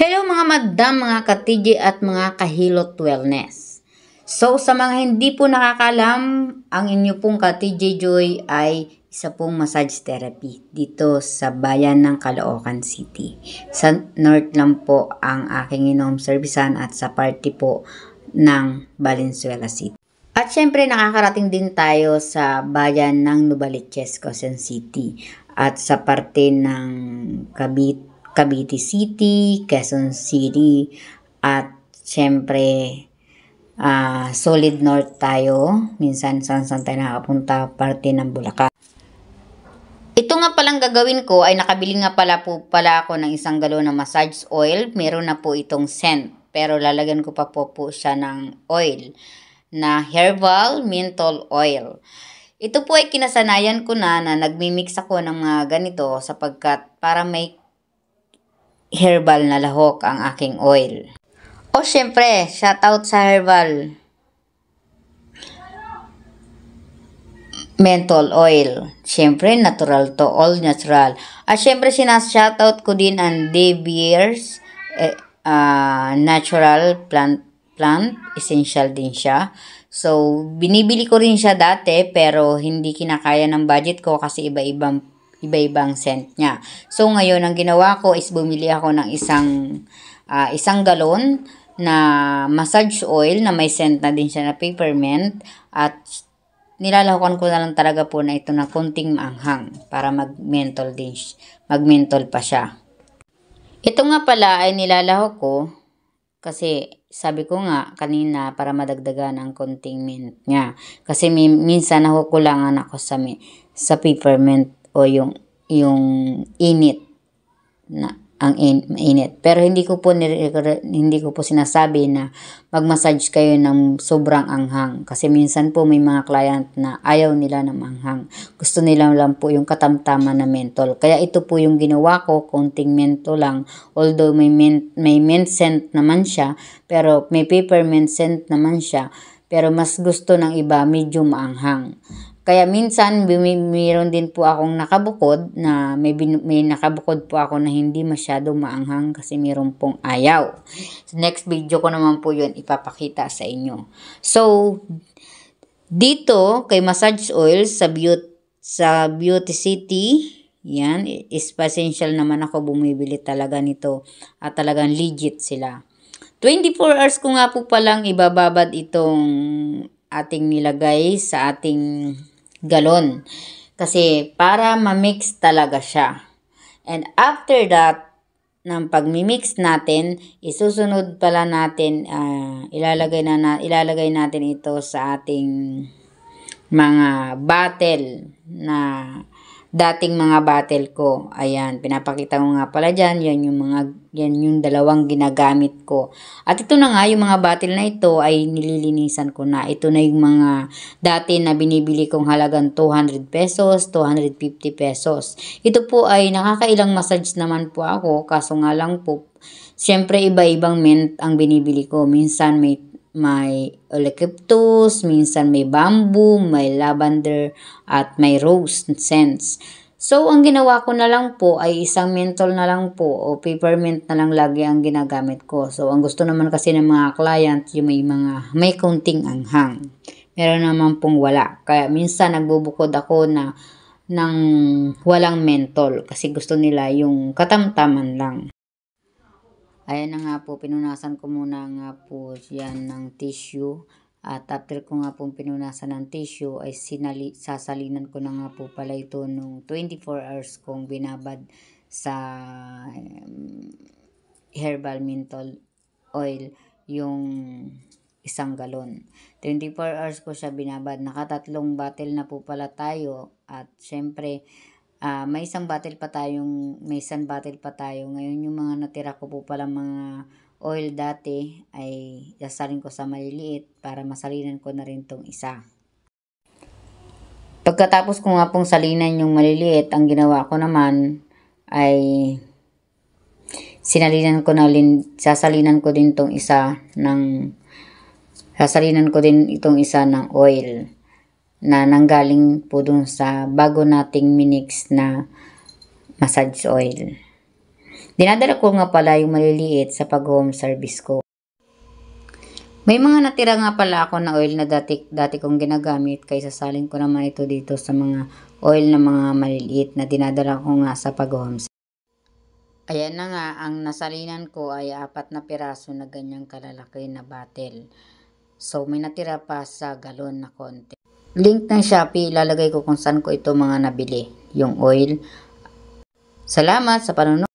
Hello mga madam, mga ka-TJ at mga kahilot wellness. So sa mga hindi po nakakalam, ang inyo pong ka-TJ Joy ay isa pong massage therapy dito sa bayan ng Caloocan City. Sa north lang po ang aking in-home servicean at sa party po ng Valenzuela City. At syempre nakakarating din tayo sa bayan ng Novaliches, Quezon City at sa parte ng Cavite City, Quezon City, at syempre solid north tayo. Minsan saan tayo nakapunta, parte ng Bulacan. Ito nga palang gagawin ko ay nakabili nga pala ako ng 1 galon na massage oil. Meron na po itong scent, pero lalagyan ko pa po siya ng oil na herbal menthol oil. Ito po ay kinasanayan ko na nagmimix ako ng mga ganito sapagkat para may herbal na lahok ang aking oil. O syempre, shoutout sa herbal menthol oil. Syempre, natural to, all natural. At syempre, shoutout ko din ang De Beers natural plant, essential din siya. So, binibili ko rin siya dati pero hindi kinakaya ng budget ko kasi iba-ibang scent niya. So, ngayon, ang ginawa ko is bumili ako ng isang galon na massage oil na may scent na din siya na peppermint at nilalahukan ko na lang talaga po na ito na konting maanghang para mag-menthol pa siya. Ito nga pala ay nilalahok ko kasi sabi ko nga kanina para madagdagan ang konting mint niya. Kasi minsan nakukulangan ako sa peppermint o yung init na ang init. Pero hindi ko po sinasabi na mag-massage kayo ng sobrang anghang kasi minsan po may mga client na ayaw nila ng anghang. Gusto nila lang po yung katamtaman na menthol. Kaya ito po yung ginawa ko, konting menthol lang. Although may mint scent naman siya, pero may peppermint scent naman siya, pero mas gusto ng iba medyo maanghang. Kaya minsan, mayroon din po akong nakabukod na may nakabukod po ako na hindi masyado maanghang kasi mayroon pong ayaw. So, next video ko naman po yun ipapakita sa inyo. So, dito kay massage oil sa Beauty City, yan, is essential naman ako bumibili talaga nito at talagang legit sila. 24 hours ko nga po palang ibababad itong ating nilagay sa ating galon. Kasi para ma-mix talaga siya. And after that, ng pag-mix natin, isusunod pala natin, ilalagay natin ito sa ating mga bottle na dating mga bottle ko. Ayan, pinapakita ko nga pala dyan. Yan yung dalawang ginagamit ko. At ito na nga, yung mga bottle na ito ay nililinisan ko na. Ito na yung mga dati na binibili kong halagang 200 pesos, 250 pesos. Ito po ay nakakailang massage naman po ako. Kaso nga lang po, syempre iba-ibang mint ang binibili ko. Minsan may eucalyptus, minsan may bamboo, may lavender, at may rose scents. So, ang ginawa ko na lang po ay isang menthol na lang po o peppermint na lang lagi ang ginagamit ko. So, ang gusto naman kasi ng mga client yung may konting anghang. Meron naman pong wala. Kaya minsan nagbubukod ako ng walang menthol kasi gusto nila yung katamtaman lang. Ayan na nga po, pinunasan ko muna nga po yan ng tissue. At after ko nga po pinunasan ng tissue, ay sasalinan ko na nga po pala ito nung 24 hours kong binabad sa herbal menthol oil yung 1 galon. 24 hours ko siya binabad. Nakatatlong bottle na po pala tayo. At syempre, may isang bottle pa tayo. Ngayon yung mga natira ko po pala mga oil dati ay sasalin ko sa maliliit para masalinan ko na rin tong isa. Pagkatapos ko nga pong salinan yung maliliit, ang ginawa ko naman ay sasalinan ko din itong isa ng oil na nanggaling po dun sa bago nating minix na massage oil. Dinadala ko nga pala yung maliliit sa pag-home service ko. May mga natira nga pala ako na oil na dati kong ginagamit, kaya sasalin ko naman ito dito sa mga oil na mga maliliit na dinadala ko nga sa pag-home service. Ayan na nga, ang nasalinan ko ay 4 na piraso na ganyang kalalaki na bottle. So, may natira pa sa galon na konti. Link ng Shopee, ilalagay ko kung saan ko ito mga nabili, yung oil. Salamat sa panonood.